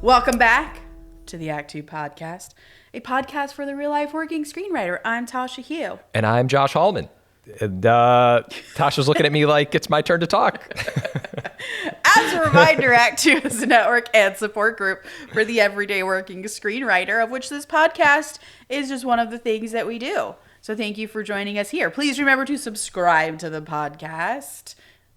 Welcome back to the Act Two podcast, a podcast for the real-life working screenwriter. I'm Tasha Hugh. And I'm Josh Hallman. And Tasha's looking at me like it's my turn to talk. As a reminder, Act Two is a network and support group for the everyday working screenwriter, of which this podcast is just one of the things that we do. So thank you for joining us here. Please remember to subscribe to the podcast,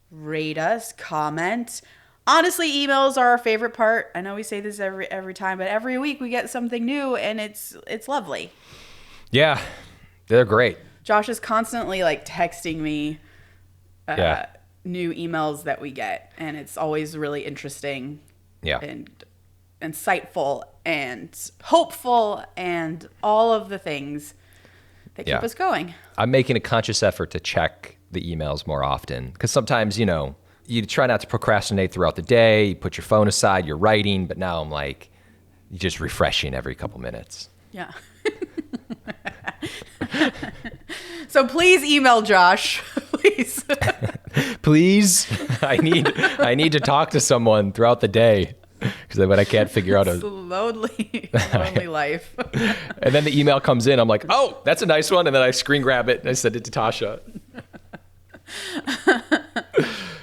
rate us, comment. Honestly, emails are our favorite part. I know we say this every time, but every week we get something new, and it's lovely. Yeah, they're great. Josh is constantly like texting me new emails that we get, and it's always really interesting and insightful and hopeful and all of the things that keep us going. I'm making a conscious effort to check the emails more often because sometimes, you try not to procrastinate throughout the day. You put your phone aside, you're writing, but now I'm like, you're just refreshing every couple minutes. Yeah. So please email Josh, please. Please, I need to talk to someone throughout the day because I can't figure out it's lonely life. And then the email comes in, I'm like, oh, that's a nice one, and then I screen grab it and I send it to Tasha.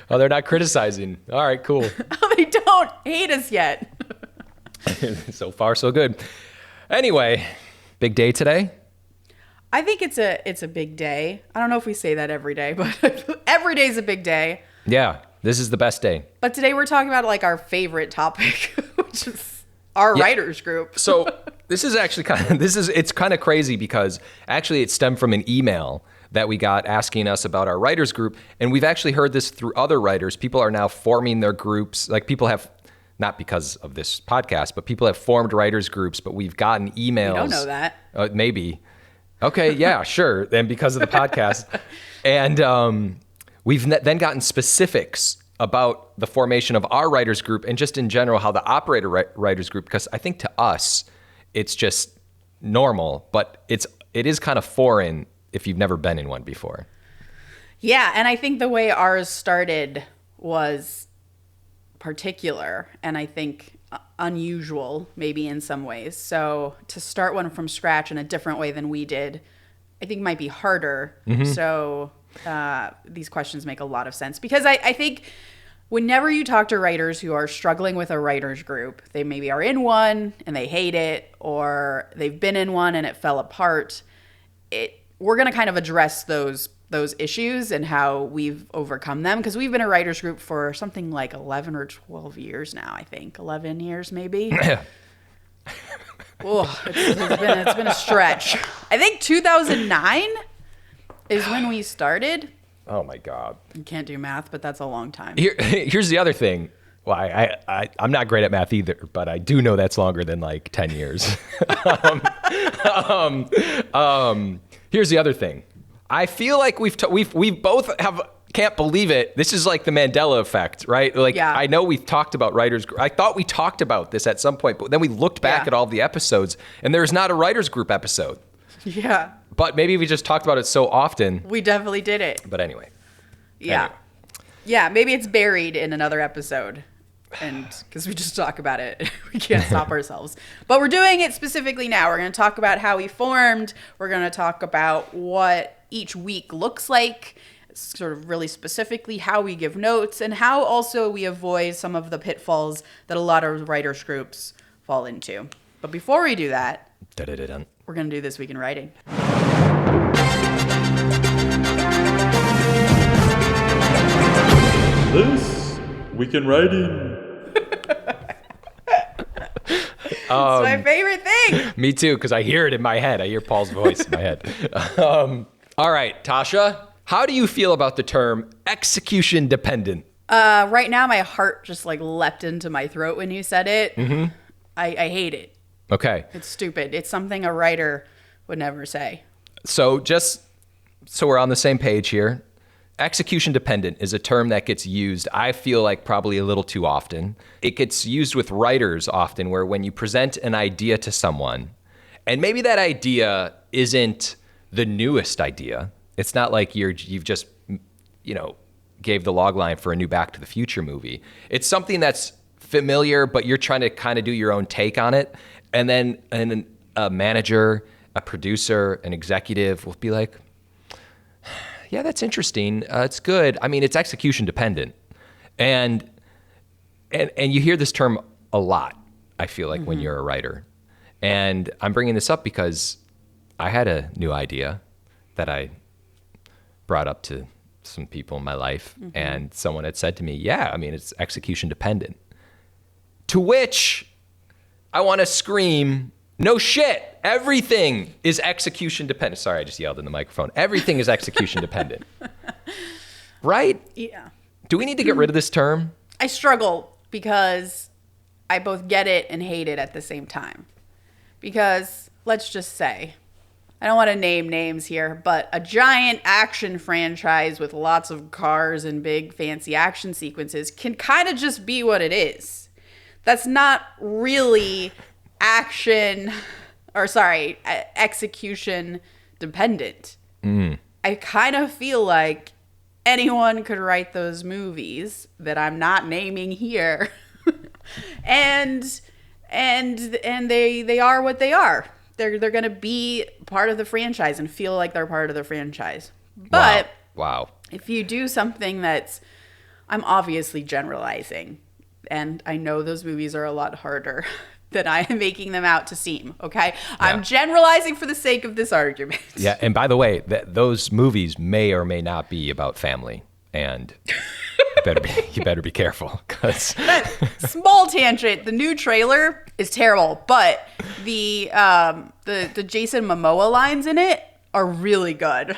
Oh, they're not criticizing. All right, cool. Oh, they don't hate us yet. So far, so good. Anyway, big day today. I think it's a big day. I don't know if we say that every day, but every day is a big day. Yeah, this is the best day. But today we're talking about like our favorite topic, which is our writers group. So this is actually it's kind of crazy because actually it stemmed from an email that we got asking us about our writers group. And we've actually heard this through other writers. People are now forming their groups. Like people have, not because of this podcast, but people have formed writers groups, but we've gotten emails. You don't know that. Maybe. Okay, yeah, sure. And because of the podcast. And we've then gotten specifics about the formation of our writers group and just in general how the operator writers group, because I think to us, it's just normal, but it is kind of foreign if you've never been in one before. Yeah, and I think the way ours started was particular and I think unusual maybe in some ways. So to start one from scratch in a different way than we did, I think might be harder. Mm-hmm. So these questions make a lot of sense because I think whenever you talk to writers who are struggling with a writers group, they maybe are in one and they hate it, or they've been in one and it fell apart. We're going to kind of address those issues and how we've overcome them because we've been a writers group for something like 11 or 12 years now, I think. 11 years maybe. Oh, it's been a stretch. I think 2009 is when we started. Oh my God. You can't do math, but that's a long time. Here's the other thing. Well, I'm not great at math either, but I do know that's longer than like 10 years. Here's the other thing. I feel like we both can't believe it. This is like the Mandela effect, right? Like I know we've talked about writers group. I thought we talked about this at some point, but then we looked back at all the episodes and there is not a writers group episode. Yeah. But maybe we just talked about it so often. We definitely did it. But anyway. Yeah, maybe it's buried in another episode. And because we just talk about it, we can't stop ourselves. But we're doing it specifically now. We're going to talk about how we formed. We're going to talk about what each week looks like, sort of really specifically how we give notes, and how also we avoid some of the pitfalls that a lot of writers groups fall into. But before we do that, we're going to do This Week in Writing. This Week in Writing. It's my favorite thing. Me too, because I hear it in my head. I hear Paul's voice in my head. All right, Tasha, how do you feel about the term execution dependent? Right now, my heart just like leapt into my throat when you said it. Mm-hmm. I hate it. Okay. It's stupid. It's something a writer would never say. So just so we're on the same page here, execution dependent is a term that gets used, I feel like probably a little too often. It gets used with writers often where when you present an idea to someone, and maybe that idea isn't the newest idea. It's not like you've just, gave the log line for a new Back to the Future movie. It's something that's familiar, but you're trying to kind of do your own take on it. And then a manager, a producer, an executive will be like, yeah, that's interesting. It's good. I mean, it's execution dependent. And you hear this term a lot, I feel like, when you're a writer. And I'm bringing this up because I had a new idea that I brought up to some people in my life. And someone had said to me, yeah, I mean, it's execution dependent. To which I want to scream, no shit. Everything is execution dependent. Sorry, I just yelled in the microphone. Everything is execution dependent. Right? Yeah. Do we need to get rid of this term? I struggle because I both get it and hate it at the same time. Because let's just say, I don't want to name names here, but a giant action franchise with lots of cars and big fancy action sequences can kind of just be what it is. That's not really execution dependent. I kind of feel like anyone could write those movies that I'm not naming here. and they are what they are. They're going to be part of the franchise and feel like they're part of the franchise. But wow. If you do something I'm obviously generalizing, and I know those movies are a lot harder than I am making them out to seem, okay? Yeah. I'm generalizing for the sake of this argument. Yeah, and by the way, those movies may or may not be about family, and you better be careful, because small tangent. The new trailer is terrible, but the Jason Momoa lines in it are really good.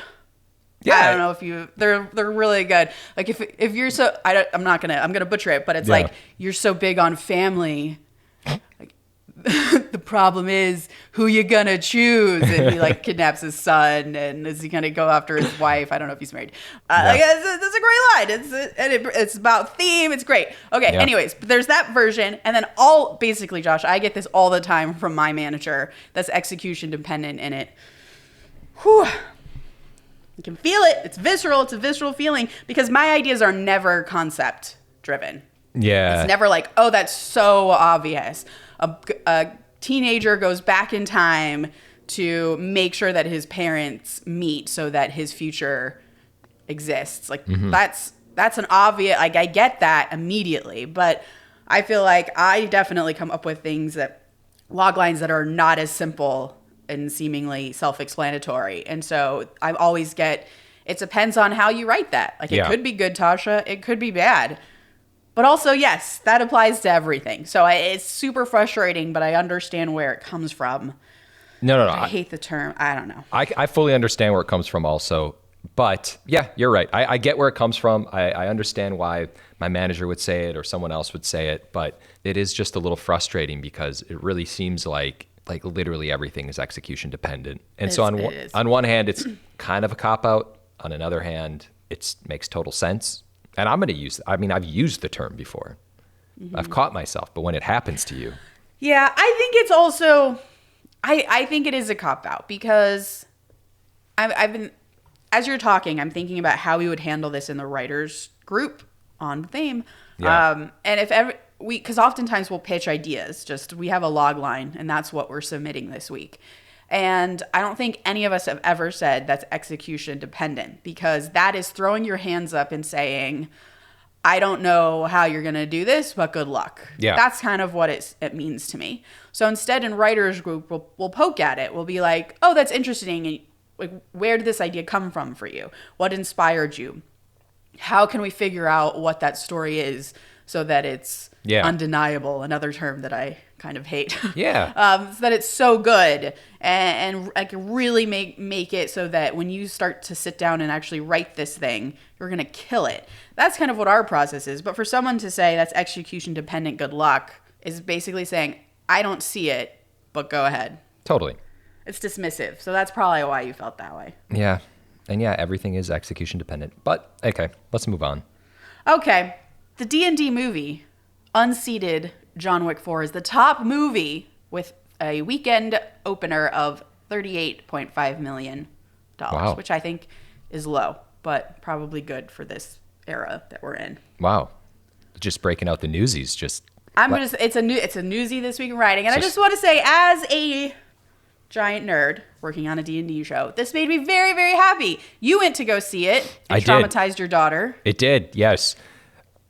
Yeah, I don't know if they're really good. Like if you're so, I'm gonna butcher it, but it's like, you're so big on family. Like, the problem is who you gonna choose, and he like kidnaps his son, and is he gonna go after his wife? I don't know if he's married. Like, that's a great line. It's about theme. It's great. Okay. Yeah. Anyways, but there's that version, and then basically, Josh, I get this all the time from my manager. That's execution dependent in it. Whew. You can feel it. It's visceral. It's a visceral feeling, because my ideas are never concept driven. Yeah. It's never like, oh, that's so obvious. A teenager goes back in time to make sure that his parents meet so that his future exists. Like, that's an obvious, like, I get that immediately, but I feel like I definitely come up with log lines that are not as simple and seemingly self-explanatory. And so I always it depends on how you write that. Like, it could be good, Tasha. It could be bad. But also, yes, that applies to everything. So it's super frustrating, but I understand where it comes from. No. I hate the term. I don't know. I fully understand where it comes from also. But yeah, you're right. I get where it comes from. I understand why my manager would say it or someone else would say it. But it is just a little frustrating, because it really seems like literally everything is execution dependent. And so on one hand, it's kind of a cop-out. On another hand, it makes total sense. And I've used the term before. I've caught myself, but when it happens to you. Yeah, I think it's also, I think it is a cop-out, because I've been, as you're talking, I'm thinking about how we would handle this in the writers group on theme. Yeah. And because oftentimes we'll pitch ideas, we have a log line, and that's what we're submitting this week. And I don't think any of us have ever said that's execution dependent, because that is throwing your hands up and saying, I don't know how you're going to do this, but good luck. Yeah. That's kind of what it means to me. So instead, in writers group, we'll poke at it. We'll be like, oh, that's interesting. And like, where did this idea come from for you? What inspired you? How can we figure out what that story is so that it's undeniable? Another term that I kind of hate. Yeah. So that it's so good and like really make it so that when you start to sit down and actually write this thing, you're going to kill it. That's kind of what our process is. But for someone to say that's execution dependent, good luck, is basically saying, I don't see it, but go ahead. Totally. It's dismissive. So that's probably why you felt that way. Yeah. And yeah, everything is execution dependent. But okay, let's move on. Okay. The D&D movie, unseated John Wick 4, is the top movie with a weekend opener of $38.5 million, which I think is low, but probably good for this era that we're in. Wow. Just breaking out the newsies, just It's a newsie this week in writing, and I So- just want to say, as a giant nerd working on a D&D show, this made me very, very happy. You went to go see it. I It did. traumatized your daughter. It did, yes.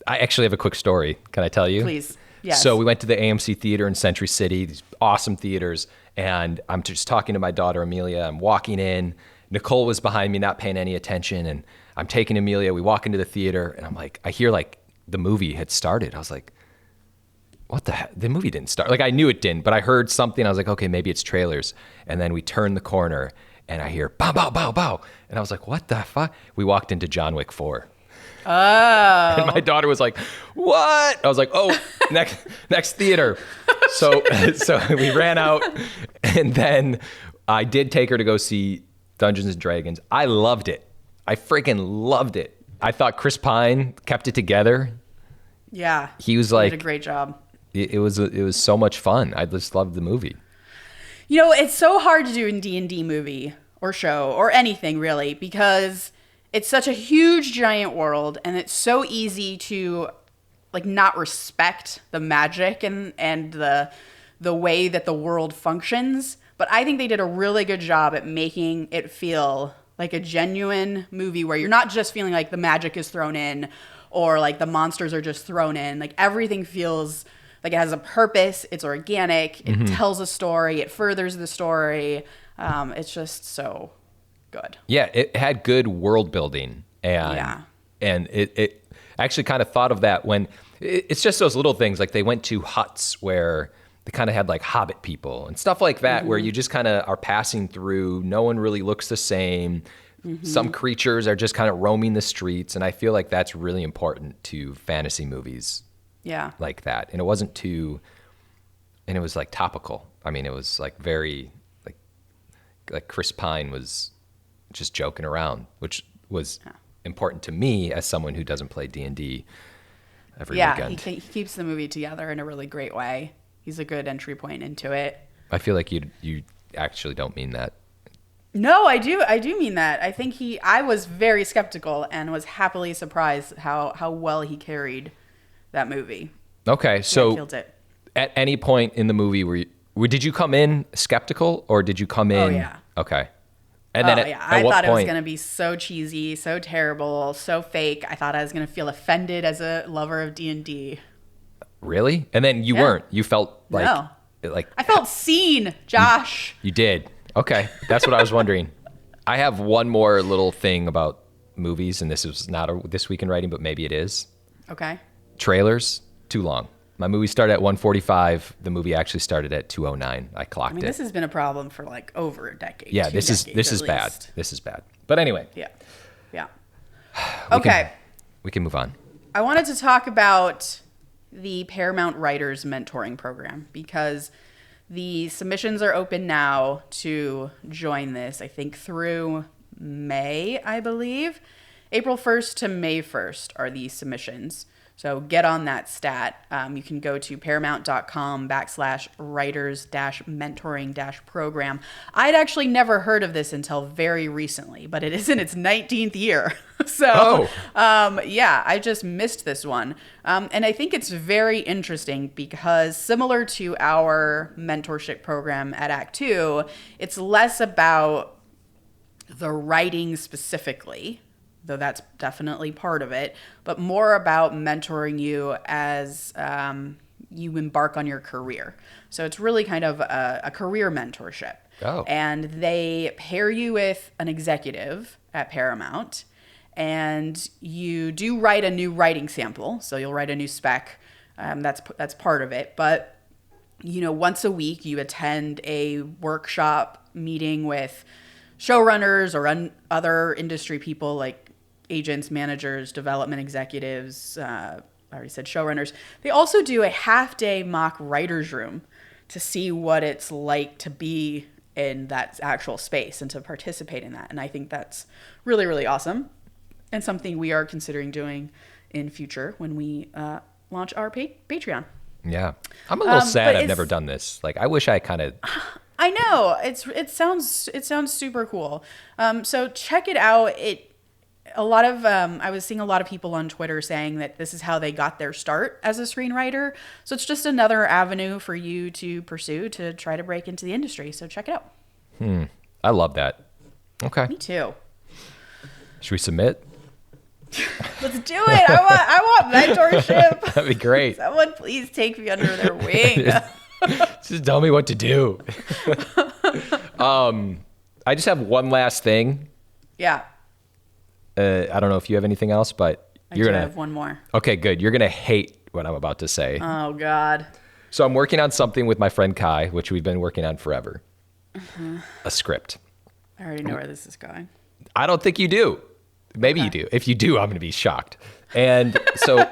I actually have a quick story. Can I tell you? Please. Yes. So we went to the AMC Theater in Century City, these awesome theaters, and I'm just talking to my daughter, Amelia. I'm walking in. Nicole was behind me, not paying any attention, and I'm taking Amelia. We walk into the theater, and I'm like, I hear like the movie had started. I was like, what the heck? The movie didn't start. Like, I knew it didn't, but I heard something. I was like, okay, maybe it's trailers. And then we turn the corner, and I hear bow, bow, bow, bow. And I was like, what the fuck? We walked into John Wick 4. Oh. And my daughter was like, what? I was like, oh, next theater. So we ran out, and then I did take her to go see Dungeons and Dragons. I loved it. I freaking loved it. I thought Chris Pine kept it together. Yeah. He was like, did a great job. It was so much fun. I just loved the movie. You know, it's so hard to do in D&D movie or show or anything really, because it's such a huge giant world, and it's so easy to like not respect the magic and the way that the world functions. But I think they did a really good job at making it feel like a genuine movie where you're not just feeling like the magic is thrown in or like the monsters are just thrown in. Like everything feels like it has a purpose. It's organic. It tells a story. It furthers the story. It's just so good. Yeah, it had good world building, and it actually kind of thought of that when it's just those little things, like they went to huts where they kind of had like hobbit people and stuff like that, where you just kind of are passing through. No one really looks the same. Some creatures are just kind of roaming the streets, and I feel like that's really important to fantasy movies. Yeah. Like that. And it wasn't too, and it was like topical. I mean, it was like very, like Chris Pine was just joking around, which was important to me as someone who doesn't play D&D every weekend. He keeps the movie together in a really great way. He's a good entry point into it. I feel like you actually don't mean that. No, I do mean that. I think I was very skeptical and was happily surprised how well he carried that movie. Okay, so killed it. At any point in the movie, did you come in skeptical, or did you come in? Oh, yeah. Okay. And then I thought it was going to be so cheesy, so terrible, so fake. I thought I was going to feel offended as a lover of D&D. Really? And then you weren't. You felt like I felt seen, Josh. You did. Okay, that's what I was wondering. I have one more little thing about movies, and this is not This Week in Writing, but maybe it is. Okay. Trailers, too long. My movie started at 1:45. The movie actually started at 2:09. I clocked it. This has been a problem for like over a decade. Yeah, this is bad. This is bad. But anyway. Yeah. Okay. We can move on. I wanted to talk about the Paramount Writers Mentoring Program because the submissions are open now to join this, I think through May, I believe. April 1st to May 1st are the submissions. So get on that stat. You can go to paramount.com/writers-mentoring-program. I'd actually never heard of this until very recently, but it is in its 19th year. So, I just missed this one. And I think it's very interesting because similar to our mentorship program at Act Two, it's less about the writing specifically, though that's definitely part of it, but more about mentoring you as you embark on your career. So it's really kind of a career mentorship. Oh. And they pair you with an executive at Paramount, and you do write a new writing sample. So you'll write a new spec. That's part of it. But, once a week you attend a workshop meeting with showrunners or other industry people like agents, managers, development executives. I already said showrunners. They also do a half-day mock writer's room to see what it's like to be in that actual space and to participate in that. And I think that's really, really awesome and something we are considering doing in future when we launch our Patreon. Yeah. I'm a little sad I've never done this. Like, I wish I kind of... I know. It sounds super cool. So check it out. a lot of I was seeing a lot of people on Twitter saying that this is how they got their start as a screenwriter. So it's just another avenue for you to pursue to try to break into the industry. So check it out. I love that. Okay. Me too. Should we submit? Let's do it. I want mentorship. That'd be great. Someone please take me under their wing. Just tell me what to do. I just have one last thing. Yeah. I don't know if you have anything else, but you're I gonna have one more. Okay, good. You're gonna hate what I'm about to say. Oh God. So I'm working on something with my friend Kai, which we've been working on forever. A script. I already know where this is going. I don't think you do. Maybe you do. If you do, I'm going to be shocked. And so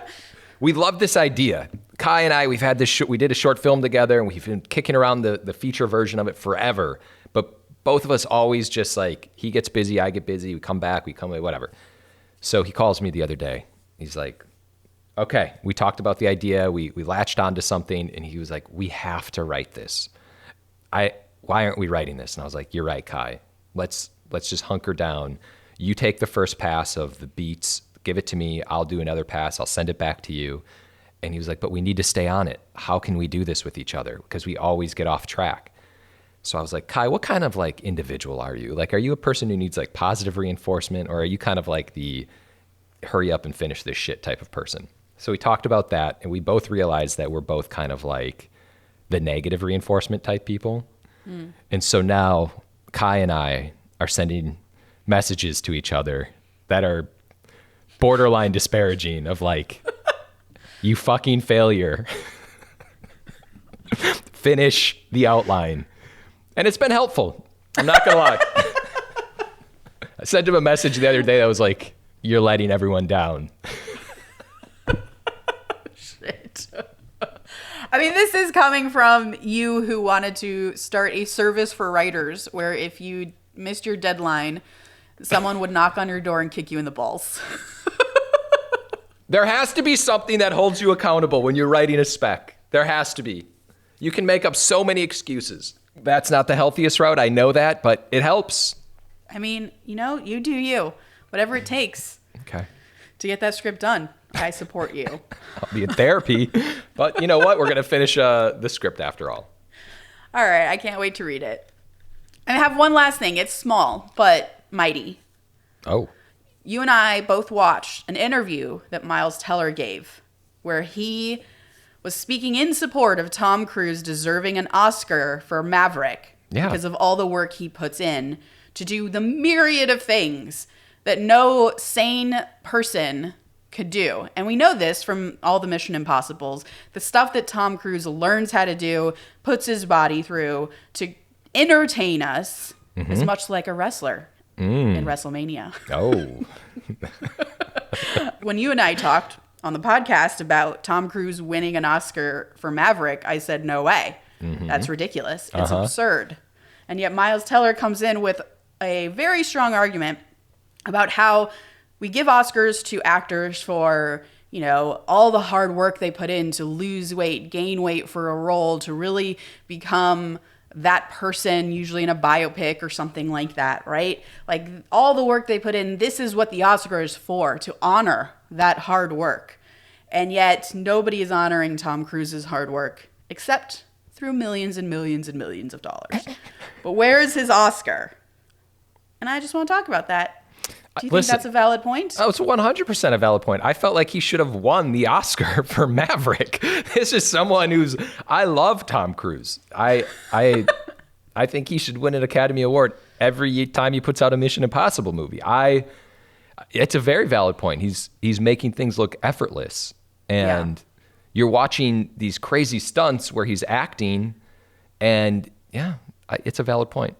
we love this idea. Kai and I, we've had this. We did a short film together, and we've been kicking around the feature version of it forever. But both of us always just like, he gets busy, I get busy. We come back, we come away, whatever. So he calls me the other day. He's like, okay, we talked about the idea. We latched onto something, and he was like, we have to write this. Why aren't we writing this? And I was like, you're right, Kai. Let's just hunker down. You take the first pass of the beats, give it to me. I'll do another pass. I'll send it back to you. And he was like, but we need to stay on it. How can we do this with each other? Because we always get off track. So I was like, Kai, what kind of like individual are you? Like, are you a person who needs like positive reinforcement, or are you kind of like the hurry up and finish this shit type of person? So we talked about that, and we both realized that we're both kind of like the negative reinforcement type people. And so now Kai and I are sending messages to each other that are borderline disparaging of like, you fucking failure. Finish the outline. And it's been helpful. I'm not going to lie. I sent him a message the other day that was like, you're letting everyone down. Shit. I mean, this is coming from you who wanted to start a service for writers where if you missed your deadline, someone would knock on your door and kick you in the balls. There has to be something that holds you accountable when you're writing a spec. There has to be. You can make up so many excuses. That's not the healthiest route. I know that, but it helps. I mean, you do you. Whatever it takes. Okay. To get that script done. I support you. I'll be in therapy. But you know what? We're going to finish the script after all. All right. I can't wait to read it. And I have one last thing. It's small, but mighty. Oh. You and I both watched an interview that Miles Teller gave where he was speaking in support of Tom Cruise deserving an Oscar for Maverick because of all the work he puts in to do the myriad of things that no sane person could do. And we know this from all the Mission Impossibles. The stuff that Tom Cruise learns how to do, puts his body through to entertain us is much like a wrestler in WrestleMania. Oh. When you and I talked on the podcast about Tom Cruise winning an Oscar for Maverick, I said, no way. That's ridiculous. It's absurd. And yet Miles Teller comes in with a very strong argument about how we give Oscars to actors for, all the hard work they put in to lose weight, gain weight for a role, to really become that person, usually in a biopic or something like that, right? Like all the work they put in, this is what the Oscar is for, to honor that hard work. And yet nobody is honoring Tom Cruise's hard work except through millions and millions and millions of dollars. But where is his Oscar? And I just want to talk about that. Do you think that's a valid point? Oh, it's 100% a valid point. I felt like he should have won the Oscar for Maverick. This is someone I love Tom Cruise. I think he should win an Academy Award every time he puts out a Mission Impossible movie. It's a very valid point. He's making things look effortless. And you're watching these crazy stunts where he's acting, and it's a valid point.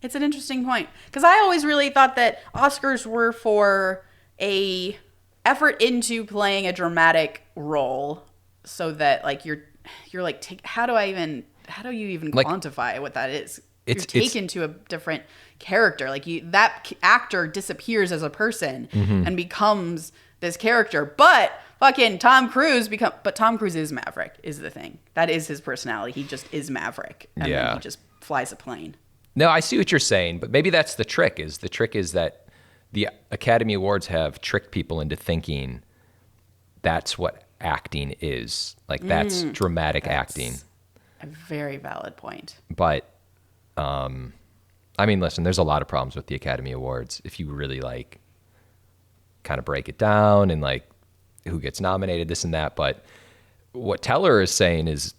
It's an interesting point because I always really thought that Oscars were for a effort into playing a dramatic role, so that like you're like, how do you even like, quantify what that is? You're taken to a different character. Like that actor disappears as a person and becomes this character, but fucking Tom Cruise is Maverick is the thing. That is his personality. He just is Maverick, and then he just flies a plane. No, I see what you're saying, but maybe that's the trick. The trick is that the Academy Awards have tricked people into thinking that's what acting is. Like, that's dramatic acting. A very valid point. But, I mean, listen, there's a lot of problems with the Academy Awards. If you really, like, kind of break it down and, like, who gets nominated, this and that. But what Teller is saying is,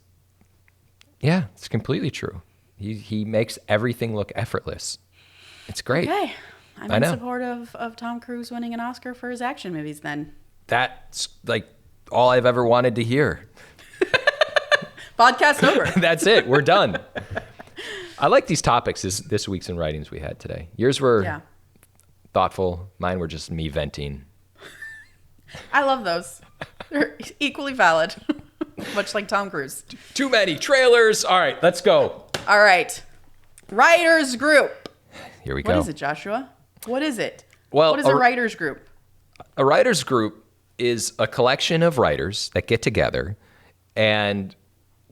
yeah, it's completely true. He makes everything look effortless. It's great. Okay. I'm in support of Tom Cruise winning an Oscar for his action movies then. That's, like, all I've ever wanted to hear. Podcast over. That's it. We're done. I like these topics this week's in writings we had today. Yours were thoughtful. Mine were just me venting. I love those. They're equally valid. Much like Tom Cruise. Too many trailers. All right, let's go. All right. Writers group. Here we go. What is it, Joshua? What is it? Well, what is a writers group? A writers group is a collection of writers that get together and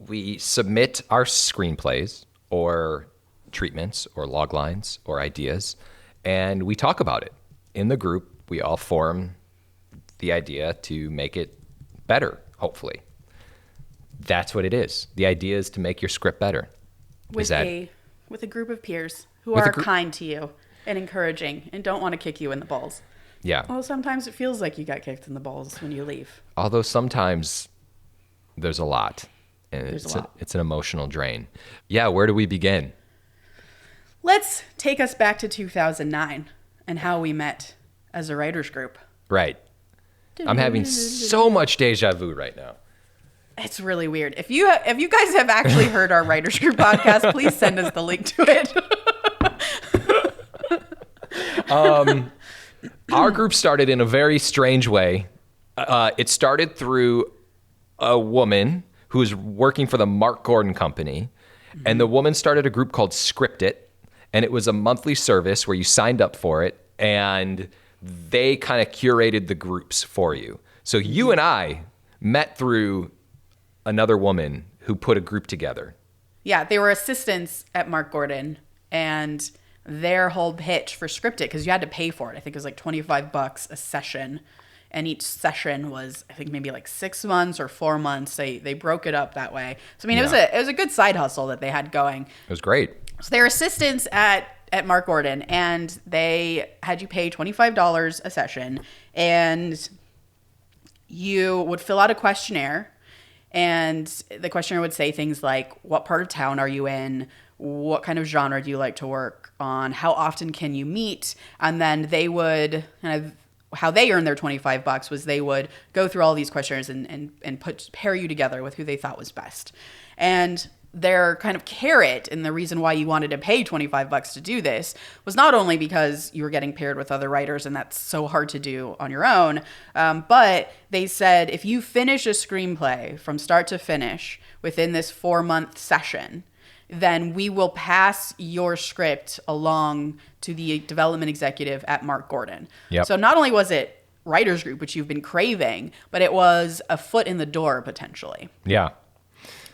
we submit our screenplays or treatments or log lines or ideas, and we talk about it. In the group, we all form the idea to make it better, hopefully. That's what it is. The idea is to make your script better. With a group of peers who are kind to you and encouraging and don't want to kick you in the balls. Yeah. Well, sometimes it feels like you got kicked in the balls when you leave. Although sometimes there's a lot. And it's an emotional drain. Yeah, where do we begin? Let's take us back to 2009 and how we met as a writers group. Right. I'm having so much deja vu right now. It's really weird. If you guys have actually heard our writers group podcast, please send us the link to it. Our group started in a very strange way. It started through a woman who was working for the Mark Gordon Company. Mm-hmm. And the woman started a group called Script It. And it was a monthly service where you signed up for it. And they kind of curated the groups for you. So you and I met through another woman who put a group together. Yeah, they were assistants at Mark Gordon. And their whole pitch for Script It, because you had to pay for it. I think it was like $25 a session. And each session was, I think, maybe like 6 months or 4 months. They broke it up that way. So, I mean, it was a good side hustle that they had going. It was great. So they were assistants at Mark Gordon, and they had you pay $25 a session. And you would fill out a questionnaire. And the questionnaire would say things like, what part of town are you in? What kind of genre do you like to work on? How often can you meet? And then they would kind of, how they earned their $25 was they would go through all these questionnaires and pair you together with who they thought was best. And their kind of carrot and the reason why you wanted to pay $25 to do this was not only because you were getting paired with other writers and that's so hard to do on your own, but they said if you finish a screenplay from start to finish within this 4-month session, then we will pass your script along to the development executive at Mark Gordon. Yep. So not only was it writers group, which you've been craving, but it was a foot in the door potentially. Yeah.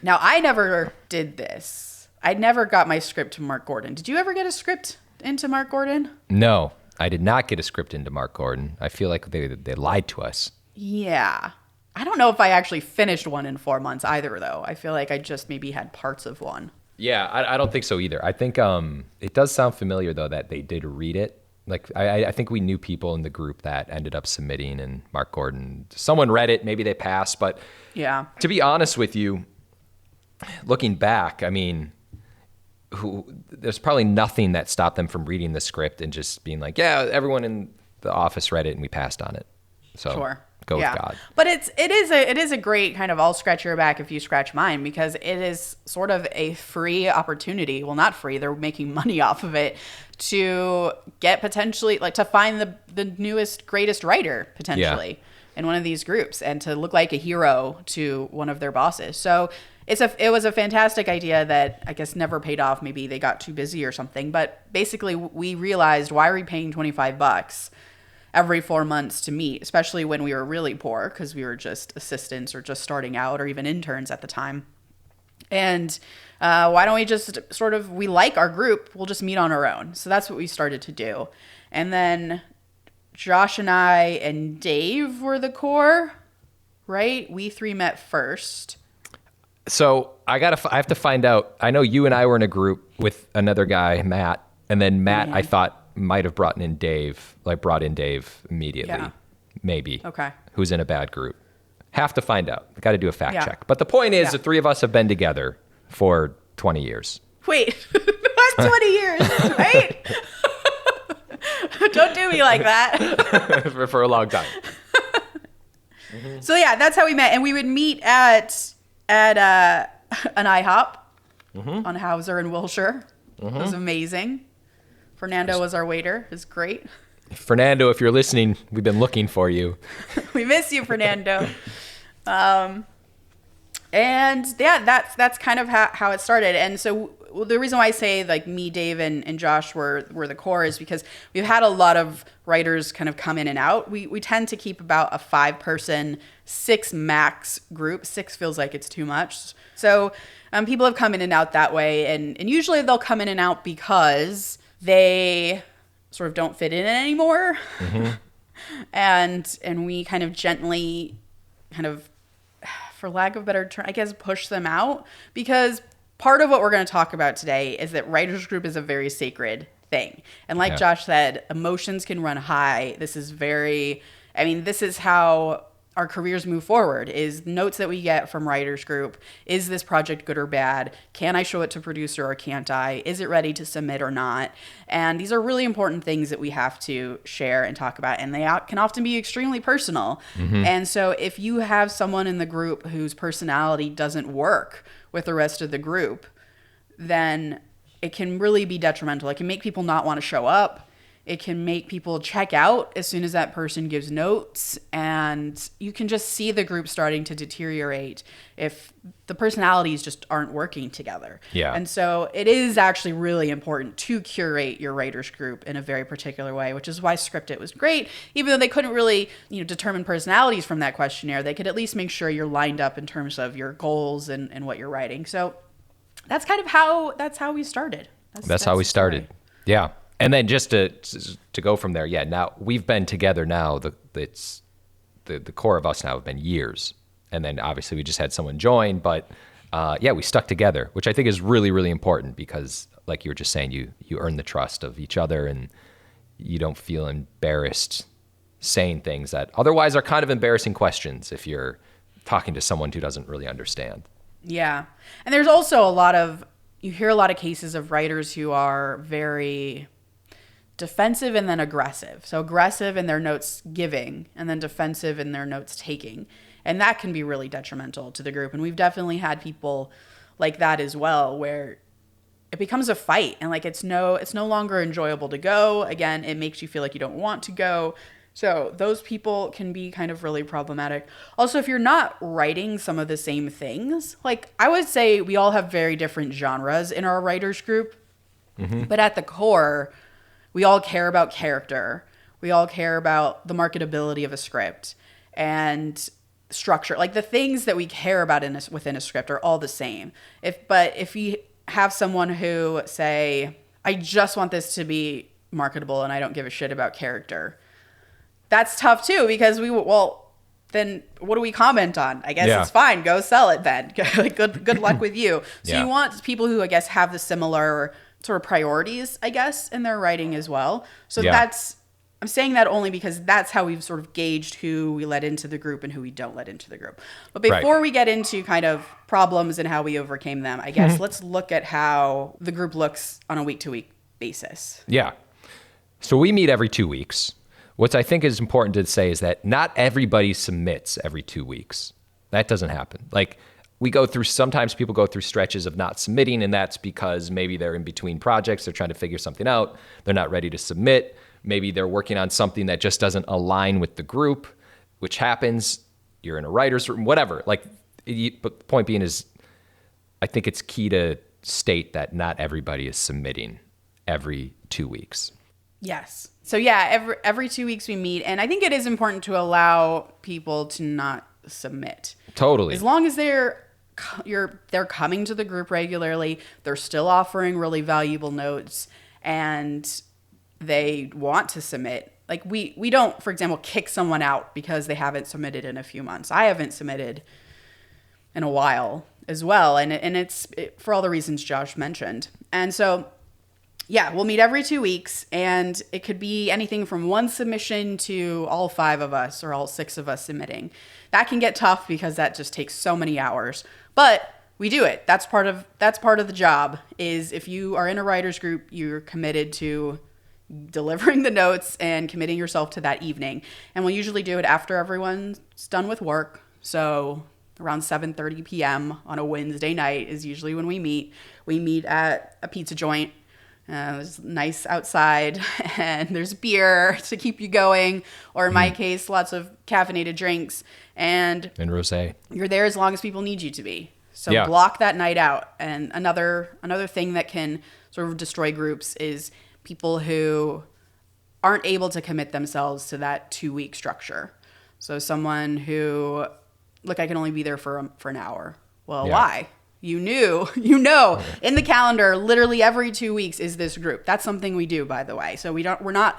Now, I never did this. I never got my script to Mark Gordon. Did you ever get a script into Mark Gordon? No, I did not get a script into Mark Gordon. I feel like they lied to us. Yeah. I don't know if I actually finished one in 4 months either, though. I feel like I just maybe had parts of one. Yeah, I don't think so either. I think it does sound familiar, though, that they did read it. Like, I think we knew people in the group that ended up submitting, and Mark Gordon, someone read it, maybe they passed. But yeah, to be honest with you, looking back, I mean, there's probably nothing that stopped them from reading the script and just being like, yeah, everyone in the office read it and we passed on it. So sure. Go with God. But it is a great kind of I'll scratch your back if you scratch mine, because it is sort of a free opportunity. Well, not free. They're making money off of it to get potentially like to find the newest, greatest writer potentially in one of these groups and to look like a hero to one of their bosses. So it was a fantastic idea that I guess never paid off. Maybe they got too busy or something. But basically we realized, why are we paying $25 every 4 months to meet, especially when we were really poor because we were just assistants or just starting out or even interns at the time. And why don't we just we like our group, we'll just meet on our own. So that's what we started to do. And then Josh and I and Dave were the core, right? We three met first. So I have to find out. I know you and I were in a group with another guy, Matt, and then Matt, I thought might have brought in Dave immediately. Yeah. Maybe. Okay. Who's in a bad group. Have to find out. Got to do a fact check. But the point is the three of us have been together for 20 years. Wait, that's 20 years, right? Don't do me like that. for a long time. So yeah, that's how we met. And we would meet at an IHOP on Hauser and Wilshire. It was amazing. Fernando was our waiter. It was great. Fernando, if you're listening, we've been looking for you. We miss you, Fernando. And yeah, that's kind of how it started. And so the reason why I say like me, Dave, and Josh were the core is because we've had a lot of writers kind of come in and out. We tend to keep about a 5-person, 6 max group. 6 feels like it's too much. So people have come in and out that way. And usually they'll come in and out because they sort of don't fit in anymore. And we kind of gently for lack of a better term, I guess, push them out, because part of what we're going to talk about today is that writers group is a very sacred thing. And like Josh said, emotions can run high. This is how our careers move forward, is notes that we get from writers group. Is this project good or bad? Can I show it to producer or can't I? Is it ready to submit or not? And these are really important things that we have to share and talk about. And they can often be extremely personal. And so if you have someone in the group whose personality doesn't work with the rest of the group, then it can really be detrimental. It can make people not want to show up. It can make people check out as soon as that person gives notes, and you can just see the group starting to deteriorate if the personalities just aren't working together. Yeah. And so it is actually really important to curate your writers group in a very particular way, which is why Script It was great. Even though they couldn't really, determine personalities from that questionnaire, they could at least make sure you're lined up in terms of your goals and what you're writing. So that's kind of how we started. That's how we started. Yeah. And then just to go from there, now we've been together now. The core of us now have been years. And then obviously we just had someone join, but we stuck together, which I think is really, really important, because like you were just saying, you earn the trust of each other and you don't feel embarrassed saying things that otherwise are kind of embarrassing questions if you're talking to someone who doesn't really understand. Yeah. And there's also you hear a lot of cases of writers who are very defensive and then aggressive. So aggressive in their notes giving and then defensive in their notes taking. And that can be really detrimental to the group. And we've definitely had people like that as well, where it becomes a fight and like it's no longer enjoyable to go. Again, it makes you feel like you don't want to go. So those people can be kind of really problematic. Also, if you're not writing some of the same things, like I would say we all have very different genres in our writers group, but at the core, we all care about character. We all care about the marketability of a script and structure. Like the things that we care about within a script are all the same. If you have someone who say, I just want this to be marketable and I don't give a shit about character, that's tough too, because then what do we comment on? I guess it's fine. Go sell it then. Good luck with you. So you want people who, I guess, have the similar sort of priorities, I guess, in their writing as well. So I'm saying that only because that's how we've sort of gauged who we let into the group and who we don't let into the group. But before we get into kind of problems and how we overcame them, I guess let's look at how the group looks on a week-to-week basis. Yeah. So we meet every 2 weeks. What I think is important to say is that not everybody submits every 2 weeks. That doesn't happen. Like sometimes people go through stretches of not submitting, and that's because maybe they're in between projects. They're trying to figure something out. They're not ready to submit. Maybe they're working on something that just doesn't align with the group, which happens. You're in a writer's room, whatever. But the point being is, I think it's key to state that not everybody is submitting every 2 weeks. Yes. So every 2 weeks we meet, and I think it is important to allow people to not submit. Totally. As long as they're coming to the group regularly, they're still offering really valuable notes, and they want to submit, like we don't, for example, kick someone out because they haven't submitted in a few months. I haven't submitted in a while as well. And it's for all the reasons Josh mentioned. And so, yeah, we'll meet every 2 weeks, and it could be anything from one submission to all 5 of us or all 6 of us submitting. That can get tough because that just takes so many hours, but we do it. That's part of the job. Is if you are in a writer's group, you're committed to delivering the notes and committing yourself to that evening. And we'll usually do it after everyone's done with work. So around 7:30 p.m. on a Wednesday night is usually when we meet. We meet at a pizza joint. It's nice outside, and there's beer to keep you going, or in my case, lots of caffeinated drinks. And rosé. You're there as long as people need you to be. So Yeah. block that night out. And another thing that can sort of destroy groups is people who aren't able to commit themselves to that 2-week structure. So someone who, look, I can only be there for an hour. Well, Yeah. why? You know, in the calendar, literally every 2 weeks is this group. That's something we do, by the way. So we're not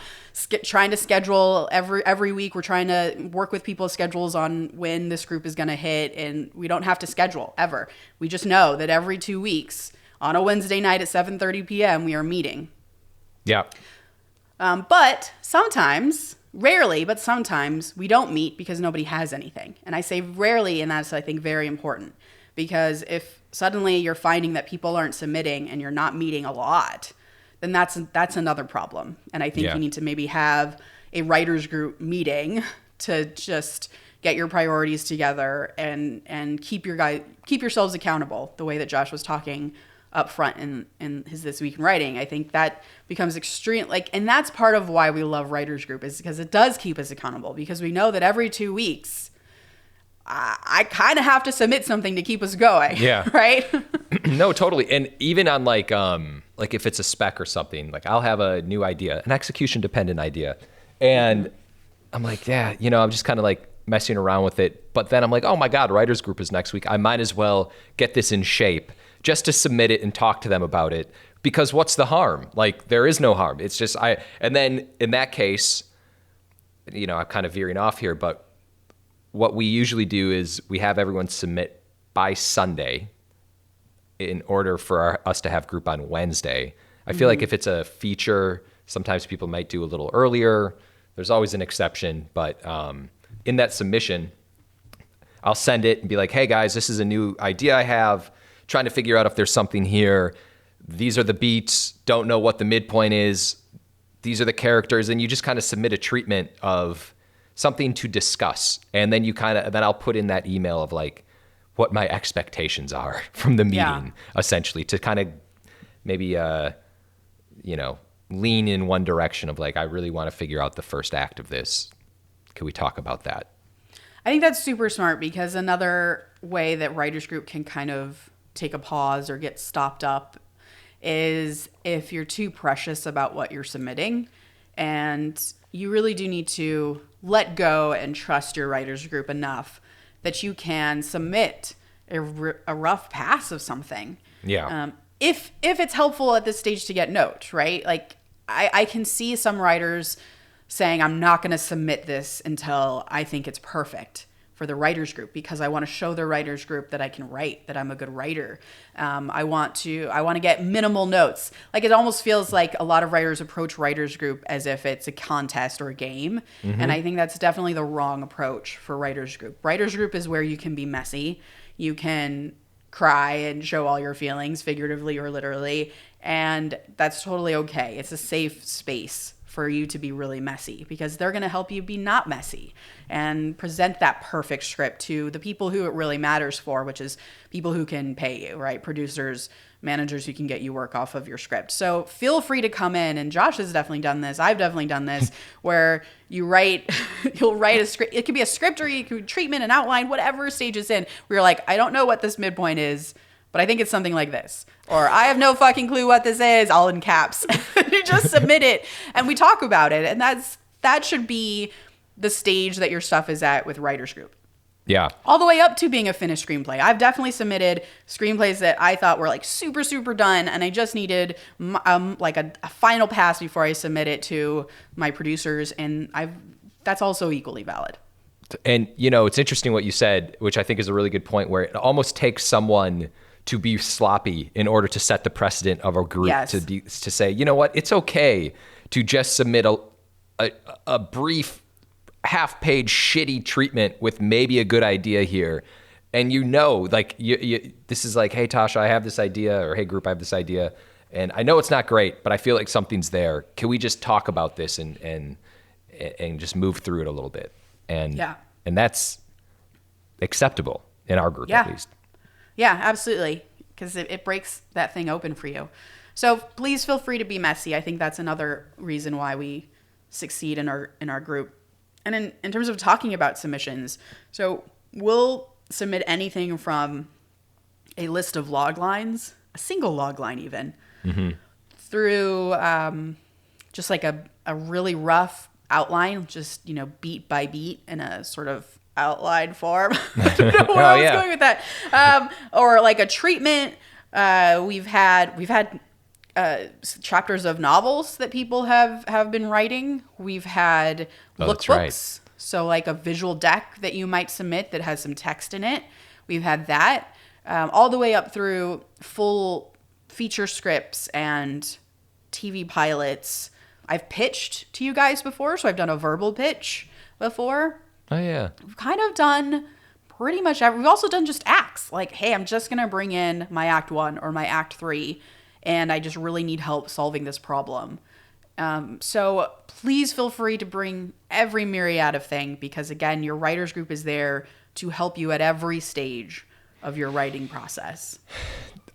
trying to schedule every week. We're trying to work with people's schedules on when this group is going to hit, and we don't have to schedule ever. We just know that every 2 weeks on a Wednesday night at 7:30 p.m. we are meeting. Yeah. But sometimes, rarely, but sometimes we don't meet because nobody has anything. And I say rarely, and that's, I think, very important. Because if suddenly you're finding that people aren't submitting and you're not meeting a lot, then that's another problem. And I think you need to maybe have a writers group meeting to just get your priorities together and keep yourselves accountable the way that Josh was talking up front in his This Week in Writing. I think that becomes extreme, and that's part of why we love writers group, is because it does keep us accountable, because we know that every 2 weeks I kind of have to submit something to keep us going. Yeah. Right? No, totally. And even on like if it's a spec or something, like I'll have a new idea, an execution dependent idea. And I'm like, yeah, I'm just kind of like messing around with it. But then I'm like, oh my God, writers group is next week. I might as well get this in shape just to submit it and talk to them about it, because what's the harm? Like, there is no harm. It's just, and then in that case, I'm kind of veering off here, but what we usually do is we have everyone submit by Sunday in order for us to have group on Wednesday. I feel like if it's a feature, sometimes people might do a little earlier. There's always an exception, but in that submission, I'll send it and be like, hey guys, this is a new idea I have, trying to figure out if there's something here. These are the beats, don't know what the midpoint is. These are the characters, and you just kind of submit a treatment of something to discuss. And then then I'll put in that email of like what my expectations are from the meeting, essentially, to kind of maybe, lean in one direction of like, I really want to figure out the first act of this. Can we talk about that? I think that's super smart, because another way that writers group can kind of take a pause or get stopped up is if you're too precious about what you're submitting, and you really do need to let go and trust your writers group enough that you can submit a rough pass of something. Yeah. If it's helpful at this stage to get notes, right? Like I can see some writers saying, I'm not going to submit this until I think it's perfect for the writers group, because I want to show the writers group that I can write, that I'm a good writer. I want to get minimal notes. Like, it almost feels like a lot of writers approach writers group as if it's a contest or a game. Mm-hmm. And I think that's definitely the wrong approach for writers group. Writers group is where you can be messy. You can cry and show all your feelings, figuratively or literally. And that's totally okay. It's a safe space for you to be really messy, because they're going to help you be not messy and present that perfect script to the people who it really matters for, which is people who can pay you, right? Producers, managers who can get you work off of your script. So feel free to come in, and Josh has definitely done this. I've definitely done this, where you'll write a script. It could be a script, or you could treatment, an outline, whatever stage it's in, where you're like, I don't know what this midpoint is, but I think it's something like this. Or I have no fucking clue what this is, all in caps. You just submit it and we talk about it. And that should be the stage that your stuff is at with writers group. Yeah. All the way up to being a finished screenplay. I've definitely submitted screenplays that I thought were like super, super done, and I just needed like a final pass before I submit it to my producers, and that's also equally valid. And, you know, it's interesting what you said, which I think is a really good point, where it almost takes someone to be sloppy in order to set the precedent of a group to say, you know what, it's okay to just submit a brief half-page shitty treatment with maybe a good idea here. And you know, like, this is like, hey, Tasha, I have this idea, or hey, group, I have this idea. And I know it's not great, but I feel like something's there. Can we just talk about this and just move through it a little bit? And that's acceptable in our group, at least. Yeah, absolutely. Because it breaks that thing open for you. So please feel free to be messy. I think that's another reason why we succeed in our group. And in terms of talking about submissions, so we'll submit anything from a list of log lines, a single log line even, through just like a really rough outline, just, you know, beat by beat in a sort of outline form. I don't know where I was going with that. Or like a treatment. We've had chapters of novels that people have been writing. We've had lookbooks, so like a visual deck that you might submit that has some text in it. We've had that, all the way up through full feature scripts and TV pilots. I've pitched to you guys before, so I've done a verbal pitch before. Oh, yeah. We've kind of done pretty much we've also done just acts. Like, hey, I'm just going to bring in my Act 1 or my Act 3, and I just really need help solving this problem. So please feel free to bring every myriad of thing, because, again, your writers group is there to help you at every stage of your writing process.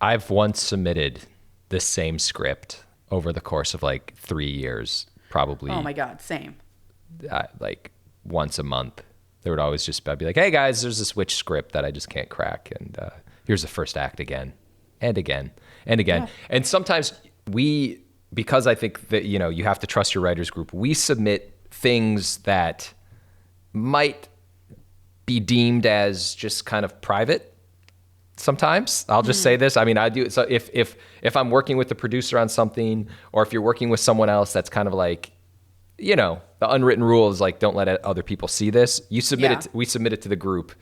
I've once submitted the same script over the course of like 3 years, probably. Oh, my God, same. Like once a month. There would always just I'd be like, hey, guys, there's this witch script that I just can't crack. And here's the first act again and again and again. Yeah. And sometimes because I think that, you know, you have to trust your writers group, we submit things that might be deemed as just kind of private. Sometimes I'll just say this. I mean, I do. So if I'm working with the producer on something, or if you're working with someone else, that's kind of like, you know, the unwritten rule is like, don't let other people see this. You submit it. We submit it to the group.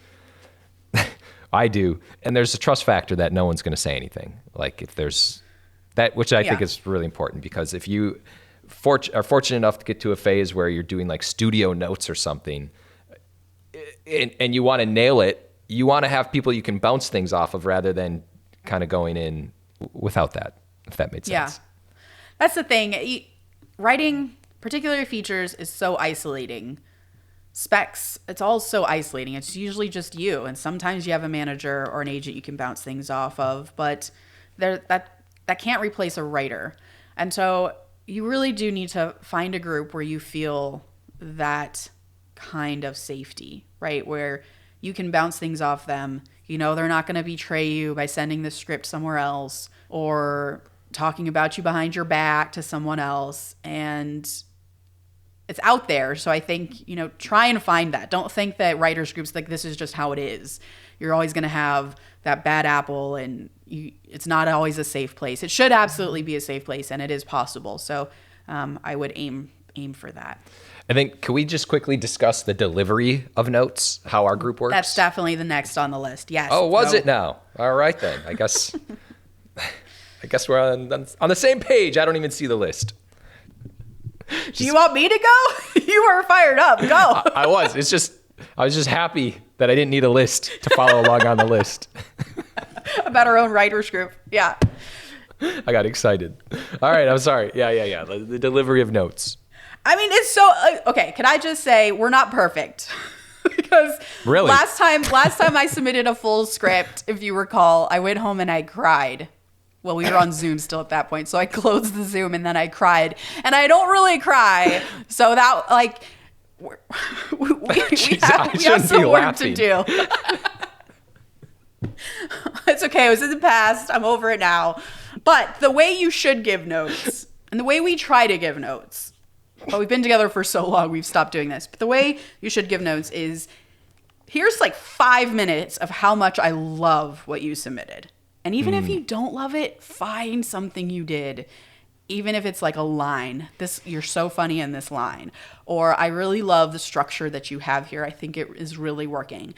I do. And there's a trust factor that no one's going to say anything. Like if there's that, which I think is really important, because if you are fortunate enough to get to a phase where you're doing like studio notes or something, and you want to nail it, you want to have people you can bounce things off of rather than kind of going in without that, if that made sense. Yeah. That's the thing. Writing, particularly features, is so isolating. Specs, it's all so isolating. It's usually just you. And sometimes you have a manager or an agent you can bounce things off of, but that can't replace a writer. And so you really do need to find a group where you feel that kind of safety, right? Where you can bounce things off them. You know, they're not going to betray you by sending the script somewhere else or talking about you behind your back to someone else. And it's out there. So I think, you know, try and find that. Don't think that writers groups, like, this is just how it is. You're always going to have that bad apple, and it's not always a safe place. It should absolutely be a safe place, and it is possible. So I would aim for that. I think, can we just quickly discuss the delivery of notes, how our group works? That's definitely the next on the list. Yes. Oh, was it now? All right, then. I guess we're on the same page. I don't even see the list. Do you want me to go? You were fired up. Go. I was. I was just happy that I didn't need a list to follow along on the list. About our own writers group. Yeah. I got excited. All right. I'm sorry. Yeah. The delivery of notes. I mean, it's so okay. Can I just say we're not perfect? Because really? last time I submitted a full script, if you recall, I went home and I cried. Well, we were on Zoom still at that point, so I closed the Zoom and then I cried. And I don't really cry, so that, like, we have some work to do. It's okay. It was in the past. I'm over it now. But the way you should give notes, and the way we try to give notes, but we've been together for so long, we've stopped doing this. But the way you should give notes is, here's like 5 minutes of how much I love what you submitted. And even if you don't love it, find something you did. Even if it's like a line, you're so funny in this line. Or I really love the structure that you have here. I think it is really working.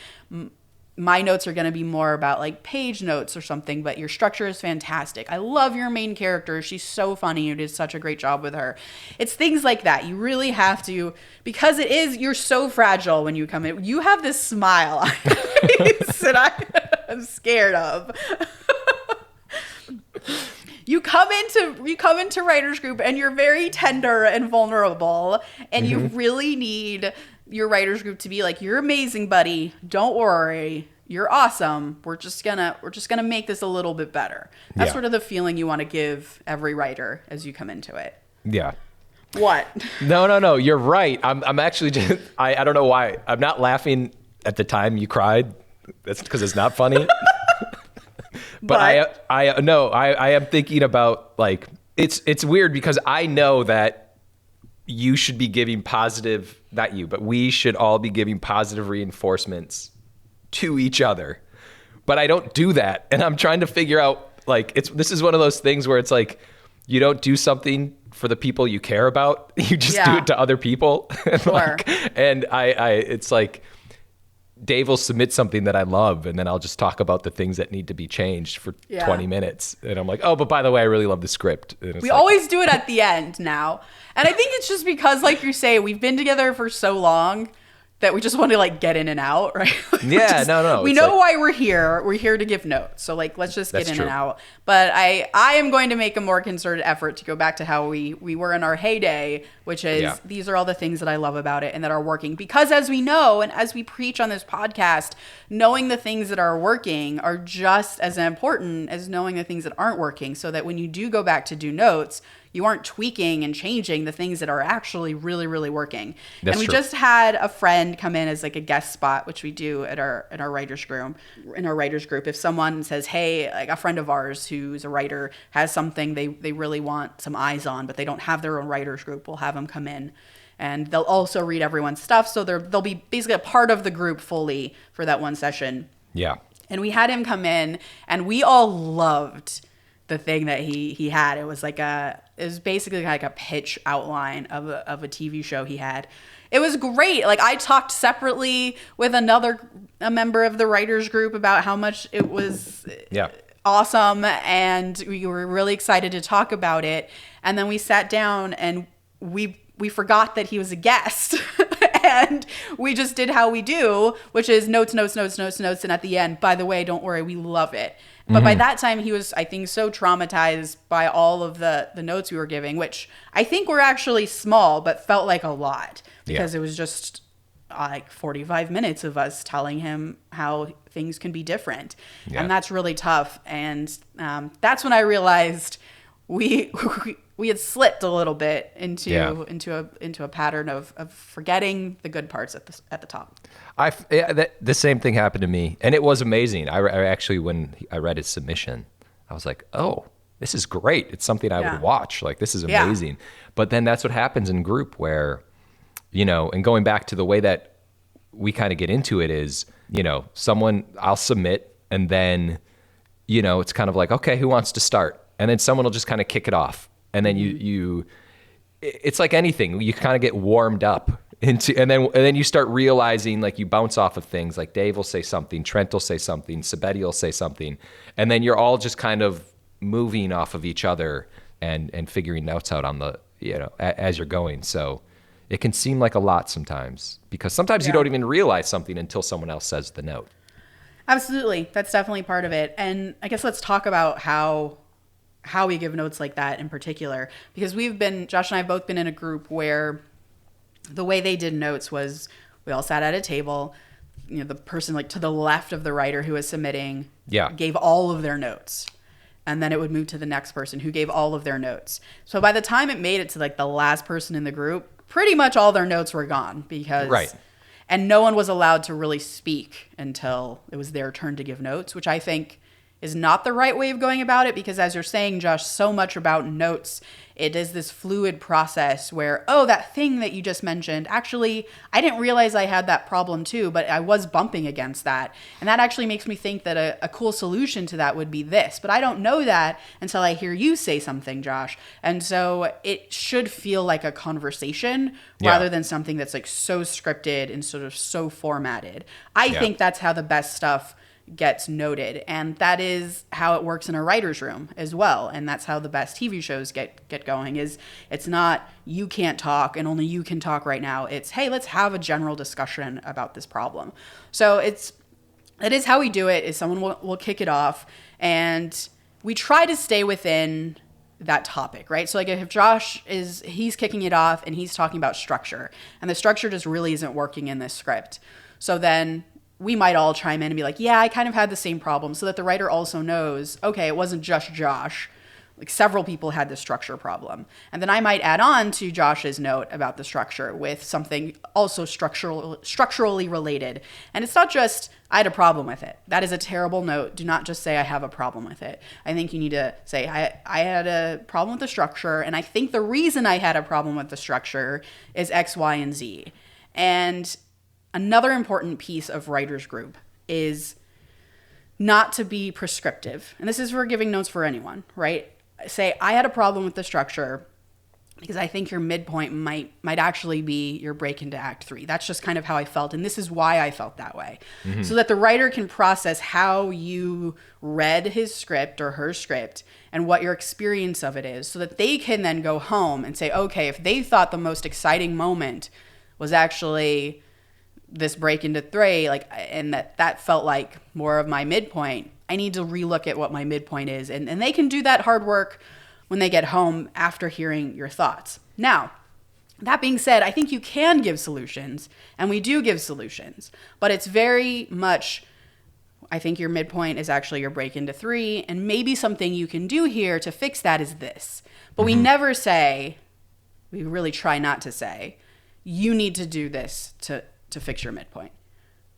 My notes are going to be more about like page notes or something, but your structure is fantastic. I love your main character. She's so funny. You did such a great job with her. It's things like that. You really have to, because you're so fragile when you come in. You have this smile on your face that I'm scared of. You come into writers group and you're very tender and vulnerable, and you really need your writers group to be like, you're amazing, buddy. Don't worry. You're awesome. We're just gonna make this a little bit better. That's sort of the feeling you want to give every writer as you come into it. Yeah. What? No. You're right. I'm actually just, I don't know why. I'm not laughing at the time you cried. That's because it's not funny. But I am thinking about, like, it's weird because I know that you should be giving positive, not you, but we should all be giving positive reinforcements to each other. But I don't do that. And I'm trying to figure out, like, this is one of those things where it's like, you don't do something for the people you care about. You just do it to other people. Sure. It's like, Dave will submit something that I love, and then I'll just talk about the things that need to be changed for 20 minutes. And I'm like, oh, but by the way, I really love the script. We always do it at the end now. And I think it's just because, like you say, we've been together for so long that we just want to like get in and out, right? Yeah, no. We know why we're here. We're here to give notes. So like, let's just get in and out. But I am going to make a more concerted effort to go back to how we were in our heyday, which is these are all the things that I love about it and that are working. Because as we know, and as we preach on this podcast, knowing the things that are working are just as important as knowing the things that aren't working, so that when you do go back to do notes, you aren't tweaking and changing the things that are actually really, really working. That's and we true. just had a friend come in as like a guest spot, which we do at our writers group. In our writers group, if someone says, "Hey, like a friend of ours who's a writer has something they really want some eyes on, but they don't have their own writers group," we'll have them come in, and they'll also read everyone's stuff, so they'll be basically a part of the group fully for that one session. Yeah. And we had him come in, and we all loved the thing that he had. It was basically like a pitch outline of a TV show he had. It was great. Like, I talked separately with a member of the writers group about how much it was awesome, and we were really excited to talk about it. And then we sat down and we forgot that he was a guest. And we just did how we do, which is notes. And at the end, by the way, don't worry, we love it. But by that time, he was, I think, so traumatized by all of the notes we were giving, which I think were actually small, but felt like a lot. Because it was just like 45 minutes of us telling him how things can be different. Yeah. And that's really tough. And that's when I realized we had slipped a little bit into a pattern of forgetting the good parts at the top. The same thing happened to me, and it was amazing. I actually, when I read his submission, I was like, "Oh, this is great! It's something I would watch. Like, this is amazing." But then that's what happens in group, where, and going back to the way that we kind of get into it is, I'll submit, and then, it's kind of like, okay, who wants to start? And then someone will just kind of kick it off. And then it's like anything, you kind of get warmed up into, and then you start realizing, like, you bounce off of things. Like, Dave will say something, Trent will say something, Sabetti will say something, and then you're all just kind of moving off of each other and figuring notes out on the, as you're going. So it can seem like a lot sometimes, because sometimes you don't even realize something until someone else says the note. Absolutely. That's definitely part of it. And I guess let's talk about how we give notes like that in particular, because Josh and I have both been in a group where the way they did notes was we all sat at a table, the person like to the left of the writer who was submitting gave all of their notes, and then it would move to the next person who gave all of their notes. So by the time it made it to like the last person in the group, pretty much all their notes were gone, and no one was allowed to really speak until it was their turn to give notes, which I think is not the right way of going about it, because as you're saying, Josh, so much about notes, it is this fluid process where, oh, that thing that you just mentioned, actually, I didn't realize I had that problem too, but I was bumping against that. And that actually makes me think that a cool solution to that would be this. But I don't know that until I hear you say something, Josh. And so it should feel like a conversation rather than something that's like so scripted and sort of so formatted. I think that's how the best stuff gets noted, and that is how it works in a writer's room as well, and that's how the best TV shows get going. Is it's not you can't talk and only you can talk right now, it's hey, let's have a general discussion about this problem. So it is how we do it. Is someone will kick it off, and we try to stay within that topic, right? So like if Josh he's kicking it off and he's talking about structure, and the structure just really isn't working in this script, so then we might all chime in and be like, yeah, I kind of had the same problem, so that the writer also knows, okay, it wasn't just Josh. Like several people had this structure problem. And then I might add on to Josh's note about the structure with something also structurally related. And it's not just, I had a problem with it. That is a terrible note. Do not just say I have a problem with it. I think you need to say, I had a problem with the structure, and I think the reason I had a problem with the structure is X, Y, and Z. And another important piece of writer's group is not to be prescriptive. And this is for giving notes for anyone, right? Say, I had a problem with the structure because I think your midpoint might actually be your break into Act 3. That's just kind of how I felt, and this is why I felt that way. Mm-hmm. So that the writer can process how you read his script or her script and what your experience of it is, so that they can then go home and say, okay, if they thought the most exciting moment was actually this break into 3, like, and that felt like more of my midpoint, I need to relook at what my midpoint is. And they can do that hard work when they get home after hearing your thoughts. Now, that being said, I think you can give solutions, and we do give solutions, but it's very much, I think your midpoint is actually your break into 3, and maybe something you can do here to fix that is this. But we never say, we really try not to say, you need to do this to fix your midpoint,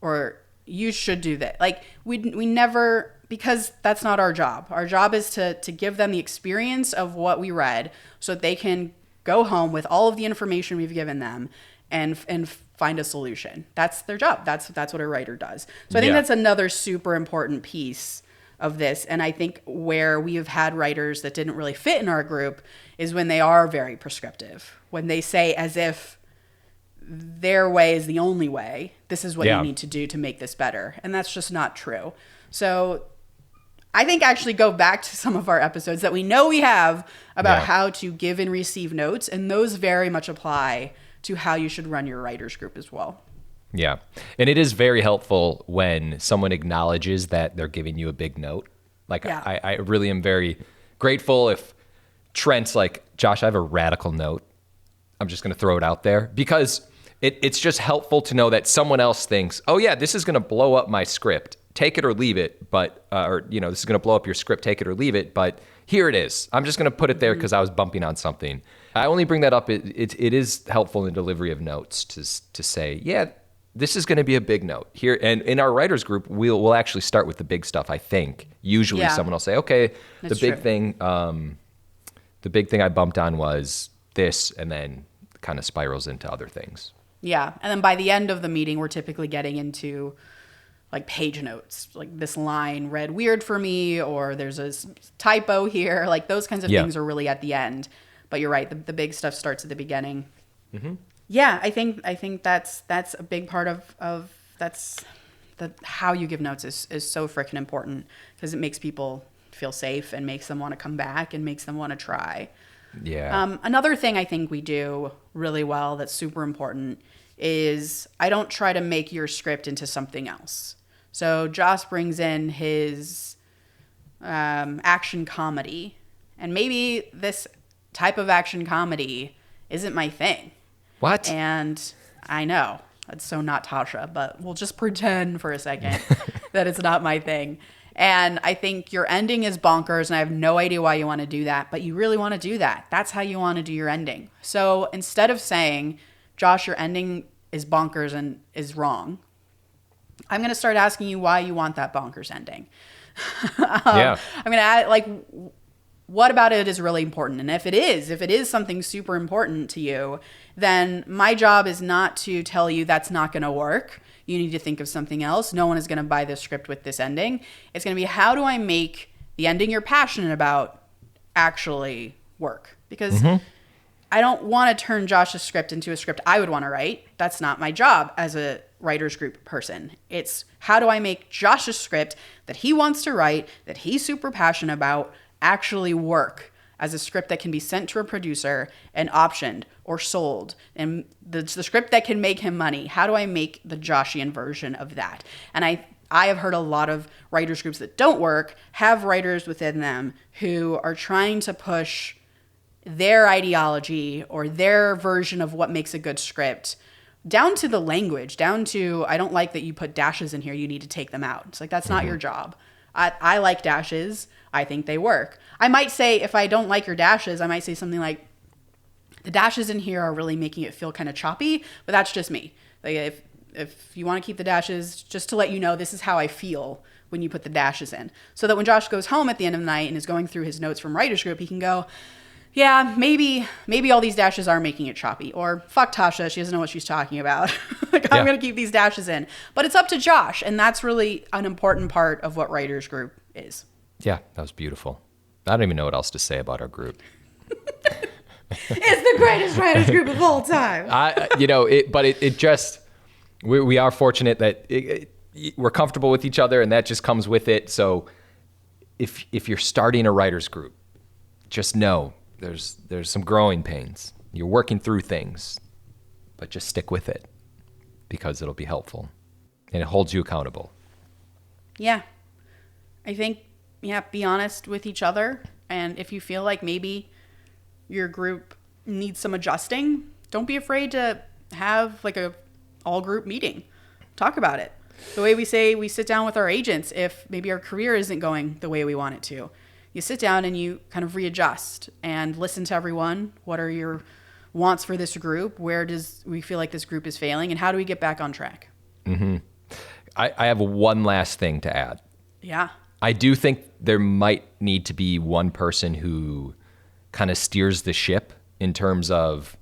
or you should do that. Like we never, because that's not our job. Our job is to give them the experience of what we read, so that they can go home with all of the information we've given them and find a solution. That's their job. That's what a writer does. So I think that's another super important piece of this. And I think where we have had writers that didn't really fit in our group is when they are very prescriptive, when they say as if their way is the only way. This is what you need to do to make this better. And that's just not true. So I think actually go back to some of our episodes that we know we have about how to give and receive notes. And those very much apply to how you should run your writer's group as well. Yeah. And it is very helpful when someone acknowledges that they're giving you a big note. Like I really am very grateful if Trent's like, Josh, I have a radical note. I'm just going to throw it out there, because it's just helpful to know that someone else thinks, oh yeah, this is going to blow up my script. Take it or leave it. But, this is going to blow up your script. Take it or leave it. But here it is. I'm just going to put it there because I was bumping on something. I only bring that up. It is helpful in the delivery of notes to say, yeah, this is going to be a big note here. And in our writers group, we'll actually start with the big stuff. I think usually someone will say, okay, the big thing I bumped on was this, and then kind of spirals into other things. Yeah. And then by the end of the meeting, we're typically getting into like page notes, like this line read weird for me, or there's a typo here. Like those kinds of things are really at the end. But you're right. The big stuff starts at the beginning. Mm-hmm. Yeah. I think that's a big part of that's how you give notes is so freaking important, because it makes people feel safe and makes them want to come back and makes them want to try. Yeah. Another thing I think we do really well that's super important is I don't try to make your script into something else. So Josh brings in his action comedy, and maybe this type of action comedy isn't my thing. What? And I know that's so not Tasha, but we'll just pretend for a second that it's not my thing. And I think your ending is bonkers, and I have no idea why you want to do that, but you really want to do that. That's how you want to do your ending. So instead of saying, Josh, your ending is bonkers and is wrong, I'm going to start asking you why you want that bonkers ending. Yeah. I'm going to add, like, what about it is really important? And if it is something super important to you, then my job is not to tell you that's not going to work. You need to think of something else. No one is going to buy this script with this ending. It's going to be, how do I make the ending you're passionate about actually work? Because I don't want to turn Josh's script into a script I would want to write. That's not my job as a writers group person. It's, how do I make Josh's script that he wants to write, that he's super passionate about, actually work as a script that can be sent to a producer and optioned or sold, and the script that can make him money. How do I make the Joshian version of that? And I have heard a lot of writers groups that don't work have writers within them who are trying to push their ideology or their version of what makes a good script down to the language, down to, I don't like that you put dashes in here, you need to take them out. It's like, that's not your job. I like dashes. I think they work. I might say, if I don't like your dashes, I might say something like, the dashes in here are really making it feel kind of choppy, but that's just me. Like, if you want to keep the dashes, just to let you know, this is how I feel when you put the dashes in. So that when Josh goes home at the end of the night and is going through his notes from writers group, he can go, yeah, maybe all these dashes are making it choppy. Or fuck Tasha, she doesn't know what she's talking about. Like, I'm going to keep these dashes in. But it's up to Josh, and that's really an important part of what writers group is. Yeah, that was beautiful. I don't even know what else to say about our group. It's the greatest writers group of all time. We are fortunate that we're comfortable with each other, and that just comes with it. So if you're starting a writers group, just know there's some growing pains. You're working through things, but just stick with it because it'll be helpful and it holds you accountable. Yeah. I think, be honest with each other. And if you feel like maybe your group needs some adjusting, don't be afraid to have like a all group meeting. Talk about it. The way we say we sit down with our agents if maybe our career isn't going the way we want it to. You sit down and you kind of readjust and listen to everyone. What are your wants for this group? Where does we feel like this group is failing? And how do we get back on track? Mm-hmm. I have one last thing to add. Yeah. I do think there might need to be one person who kind of steers the ship in terms of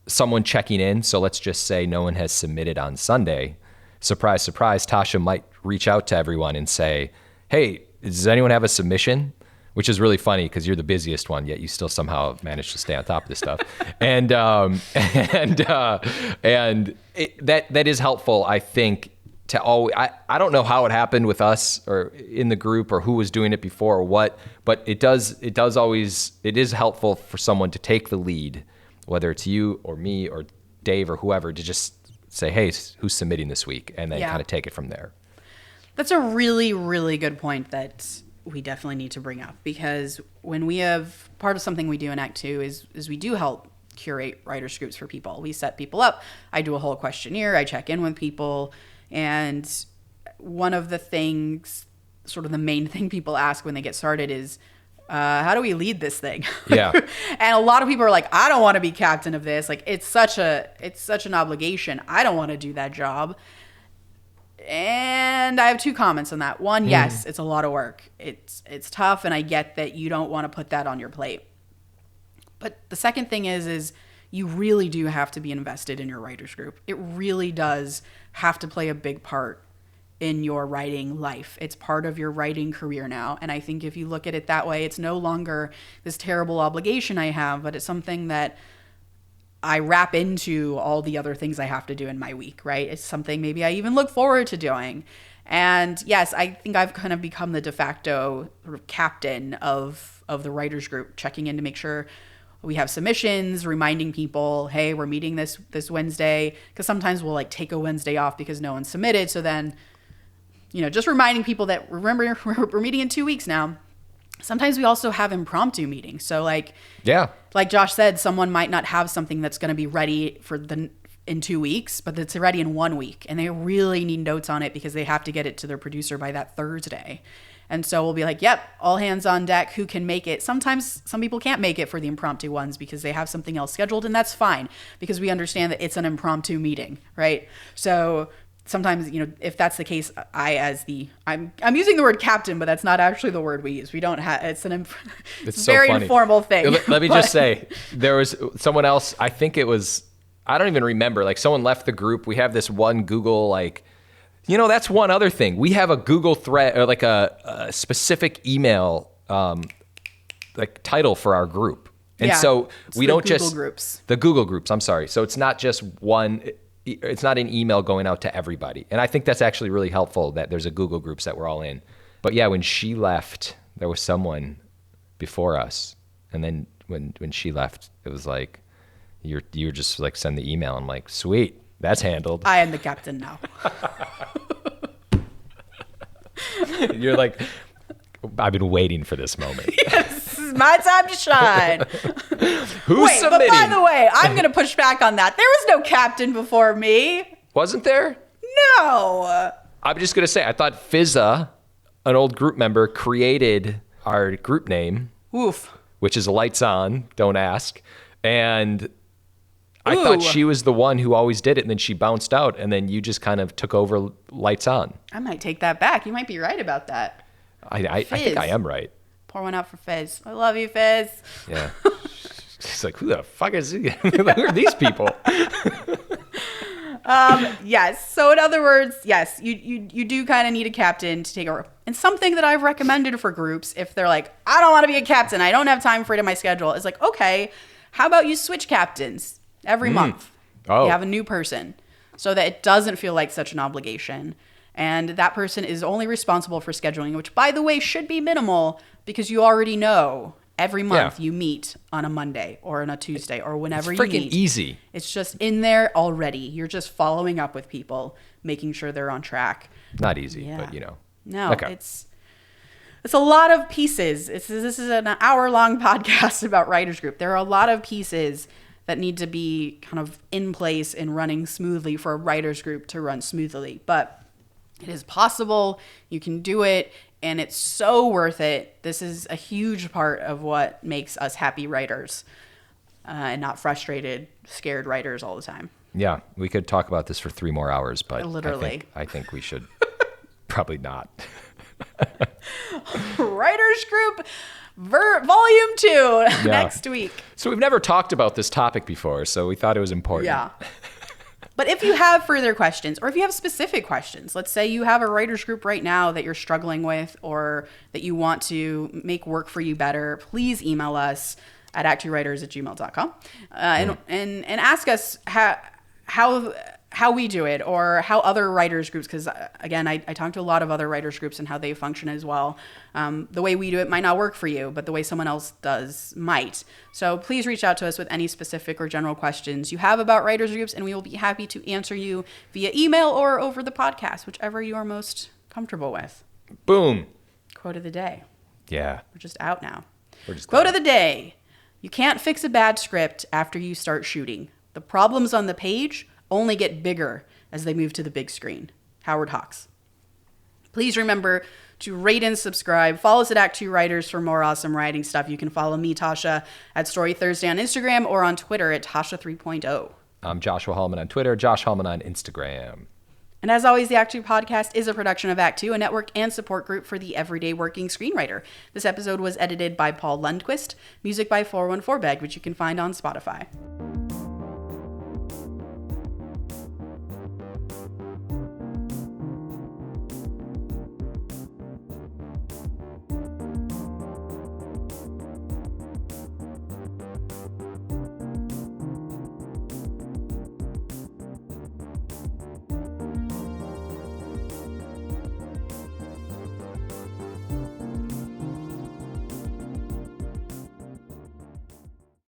someone checking in. So let's just say no one has submitted on Sunday. Surprise, surprise, Tasha might reach out to everyone and say, hey, does anyone have a submission? Which is really funny because you're the busiest one, yet you still somehow manage to stay on top of this stuff. And that is helpful, I think, to always, I don't know how it happened with us or in the group or who was doing it before or what, but it is helpful for someone to take the lead, whether it's you or me or Dave or whoever, to just say, hey, who's submitting this week? And then kind of take it from there. That's a really, really good point that we definitely need to bring up, because when we have part of something we do in Act Two is we do help curate writers groups for people. We set people up. I do a whole questionnaire. I check in with people. And one of the things, sort of the main thing people ask when they get started is, how do we lead this thing? Yeah. And a lot of people are like, I don't want to be captain of this. Like, it's such an obligation. I don't want to do that job. And I have two comments on that. One, yes, it's a lot of work. It's tough, and I get that you don't want to put that on your plate. But the second thing is you really do have to be invested in your writers group. It really does have to play a big part in your writing life. It's part of your writing career now. And I think if you look at it that way, it's no longer this terrible obligation I have, but it's something that I wrap into all the other things I have to do in my week, right? It's something maybe I even look forward to doing. And yes, I think I've kind of become the de facto sort of captain of the writers group, checking in to make sure we have submissions, reminding people, hey, we're meeting this Wednesday. Because sometimes we'll like take a Wednesday off because no one submitted. So then, just reminding people that, remember, we're meeting in 2 weeks now. Sometimes we also have impromptu meetings. So like Josh said, someone might not have something that's going to be ready in 2 weeks, but it's ready in 1 week. And they really need notes on it because they have to get it to their producer by that Thursday. And so we'll be like, yep, all hands on deck. Who can make it? Sometimes some people can't make it for the impromptu ones because they have something else scheduled, and that's fine because we understand that it's an impromptu meeting, right? So sometimes, if that's the case, I'm using the word captain, but that's not actually the word we use. We don't have, it's a so very funny. informal thing. Let me just say, there was someone else, I think it was, I don't even remember, like someone left the group. We have this one Google, like, that's one other thing. We have a Google thread, or like a specific email, like title for our group. And so we don't just the Google groups. I'm sorry. So it's not just one. It's not an email going out to everybody. And I think that's actually really helpful that there's a Google groups that we're all in. But yeah, when she left, there was someone before us. And then when she left, it was like, you're just like, send the email. I'm like, sweet, that's handled. I am the captain now. You're like, I've been waiting for this moment. Yes, it's my time to shine. Who's submitting? But by the way, I'm going to push back on that. There was no captain before me. Wasn't there? No. I'm just going to say, I thought Fizza, an old group member, created our group name. Oof. Which is Lights On, don't ask. And I thought she was the one who always did it, and then she bounced out, and then you just kind of took over Lights On. I might take that back. You might be right about that. I think I am right. Pour one out for Fizz. I love you, Fizz. Yeah. She's like, who the fuck is he? Who are these people? Yes. So in other words, yes, you do kind of need a captain to take over. And something that I've recommended for groups, if they're like, I don't want to be a captain, I don't have time for it in my schedule, is like, okay, how about you switch captains every month? Oh. You have a new person so that it doesn't feel like such an obligation. And that person is only responsible for scheduling, which, by the way, should be minimal because you already know every month you meet on a Monday or on a Tuesday or whenever you meet. It's freaking easy. It's just in there already. You're just following up with people, making sure they're on track. Not easy, Yeah. but No, Okay. it's a lot of pieces. This is an hour-long podcast about Writers Group. There are a lot of pieces that need to be kind of in place and running smoothly for a Writers Group to run smoothly. But it is possible. You can do it, and it's so worth it. This is a huge part of what makes us happy writers and not frustrated, scared writers all the time. Yeah, we could talk about this for 3 more hours, but Literally. I think we should probably not. Writers Group Volume 2 next week. So we've never talked about this topic before, so we thought it was important. Yeah. But if you have further questions, or if you have specific questions, let's say you have a writers group right now that you're struggling with or that you want to make work for you better, please email us at ActTwoWriters@gmail.com and ask us how we do it or how other writers groups, because again, I talk to a lot of other writers groups and how they function as well. The way we do it might not work for you, but the way someone else does might. So please reach out to us with any specific or general questions you have about writers groups, and we will be happy to answer you via email or over the podcast, whichever you are most comfortable with. Boom. Quote of the day. Yeah. We're just out now. Quote of the day. You can't fix a bad script after you start shooting. The problems on the page only get bigger as they move to the big screen. Howard Hawks. Please remember to rate and subscribe. Follow us at ActTwoWriters for more awesome writing stuff. You can follow me, Tasha, at Story Thursday on Instagram or on Twitter at Tasha 3.0. I'm Joshua Hallman on Twitter, Josh Hallman on Instagram. And as always, the Act Two podcast is a production of Act Two, a network and support group for the everyday working screenwriter. This episode was edited by Paul Lundquist, music by 414 Bag, which you can find on Spotify.